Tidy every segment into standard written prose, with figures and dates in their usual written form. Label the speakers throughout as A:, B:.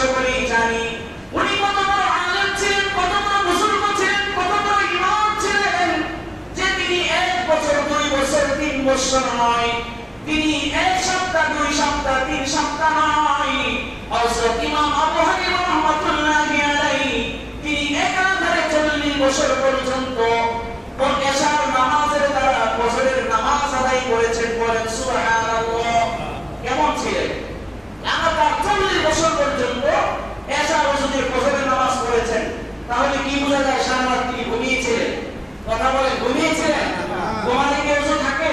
A: সকলেই জানি উনি কত বড় আলেম ছিলেন, কত বড় মুসলমান ছিলেন, কত বড় ইমাম ছিলেন, যে তিনি 1 বছর 2 বছর 3 বছর নয়, তিনি 1 সপ্তাহ 2 সপ্তাহ 3 সপ্তাহ নয়, হযরত ইমাম আবু হানিফা রাহমাতুল্লাহি আলাইহি তিনি একাধারে 40 বছর পর্যন্ত এশার নামাজের দ্বারা ফজরের নামাজ আদায় করেছেন। বলেন সুবহানাল্লাহ। কেমন ছিলেন? লাগাতার 40 বছর পর্যন্ত এশার ওজুদের ফজরের নামাজ পড়েছেন। তাহলে কি বোঝা যায়? সারা রাত তিনি ঘুমিয়েছিলেন। কথা বলেন, ঘুমিয়েছিলেন? ঘুমালে কি ওজু থাকে?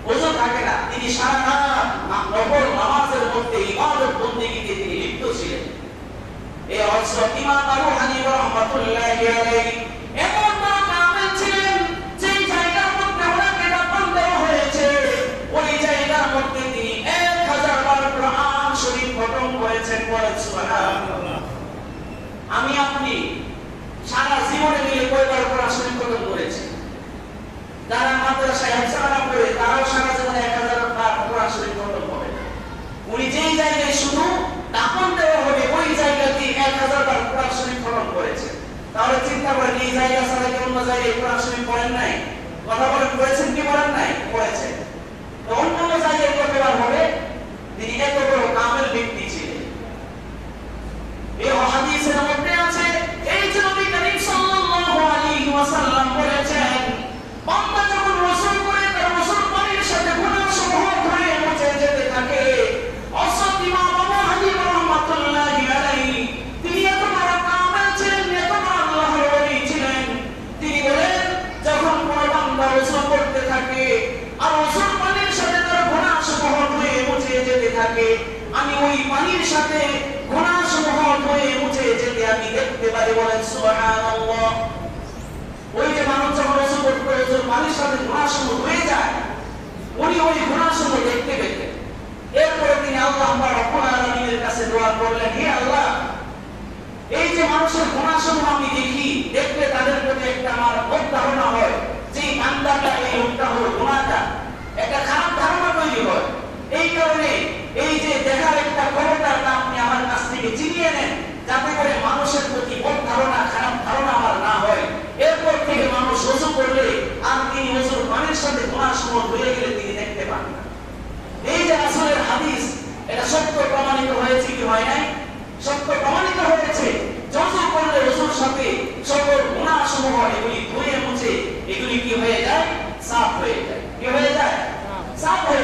A: ওজু থাকে না। তিনি সারা রাত নফল নামাজের মধ্যে ইবাদত বন্দেগীতে তিনি লিপ্ত ছিলেন। এই হযরত ইমাম আবু হানিফা রাহমাতুল্লাহি আলাইহি এমন বড় কামেল ছিলেন, যেই জায়গার মধ্যে ওনাকে দাফন দেওয়া হয়েছে ওই জায়গার মধ্যে তিনি 1000 বার কোরআন শরীফ খতম করেছেন। বলেন সুবহানাল্লাহ। আমি আপনি সারা জীবনে মিলে কয়বার কোরআন শরীফ খতম করেছি? যারা মাদ্রাসায় হাফসানা পড়ে তারাও সারা জীবনে 1000 বার কোরআন শরীফ খতম করে। উনি যেই জায়গায় শুধু দাফন দেওয়া হবে ওই জায়গাতে 1000 বার কোরআন শরীফ খতম করেছে। তাহলে চিন্তা করেন, এই জায়গা ছাড়া কি অন্য জায়গায় কোরআন শরীফ পড়েন নাই? কথা বলেন, পড়েছেন কি পড়েন নাই? পড়েছেন। তো অন্য জায়গায় কতবার হবে? তিনি এত বড় কামেল ব্যক্তি ছিলেন। এই হাদিসের মধ্যে আছে, এই যে নবী করিম সাল্লাল্লাহু আলাইহি ওয়াসাল্লাম বলেছেন, বান্দা যখন ওযু করে তার ওযুর পানির সাথে গুনাহ সমূহ ধুয়ে মুছে যেতে থাকে। হযরত ইমাম আবু হানিফা রাহমাতুল্লাহি আলাইহি তিনি এত বড় কামেল ছিলেন, এত বড় আল্লাহর ওলি ছিলেন। তিনি বলেন, যখন কোন বান্দা ওযু করতে থাকে আর ওযুর পানির সাথে তার গুনাহ সমূহ ধুয়ে মুছে যেতে থাকে, আমি ওই পানির সাথে গুনাহ সমূহ ধুয়ে মুছে যেতে আমি দেখতে পারি। বলেন সুবহানাল্লাহ। ওই যে মানুষ যখন ওযু করতে ওযুর পানির সাথে গুনাহ সমূহ ধুয়ে যায়, উনি ওই গুনাহ সমূহ দেখতে পেতেন। এরপরে তিনি আল্লাহ রাব্বুল আলামিনের কাছে দোয়া করলেন, হে আল্লাহ, এই যে মানুষের গুনাহ সমূহ আমি দেখি, দেখলে তাদের প্রতি একটা আমার ধারণা হয় যে বান্দাটা এই লোকটা হলো গুনাহটা, একটা খারাপ ধারণা তৈরি হয়। এই কারণে এই যে দেখার একটা ক্ষমতাটা আপনি আমার কাছ থেকে চিনিয়ে নেন, যাতে করে মানুষের প্রতি ধারণা খারাপ ধারণা আমার না হয়। এরপর থেকে মানুষ ওযু করলে আর তিনি ওযুর পানির সাথে গুনাহ সমূহ ধুয়ে গেলে তিনি দেখতে পান না। এই যে রাসূলের হাদিস, এটা সত্য প্রমাণিত হয়েছে কি হয় নাই? সত্য প্রমাণিত হয়েছে। ওযু করলে ওযুর সাথে সকল গুনাহ সমূহ এগুলি ধুয়ে মুছে এগুলি কি হয়ে যায়? সাফ হয়ে যায়। কি হয়ে যায়? সাফ হয়ে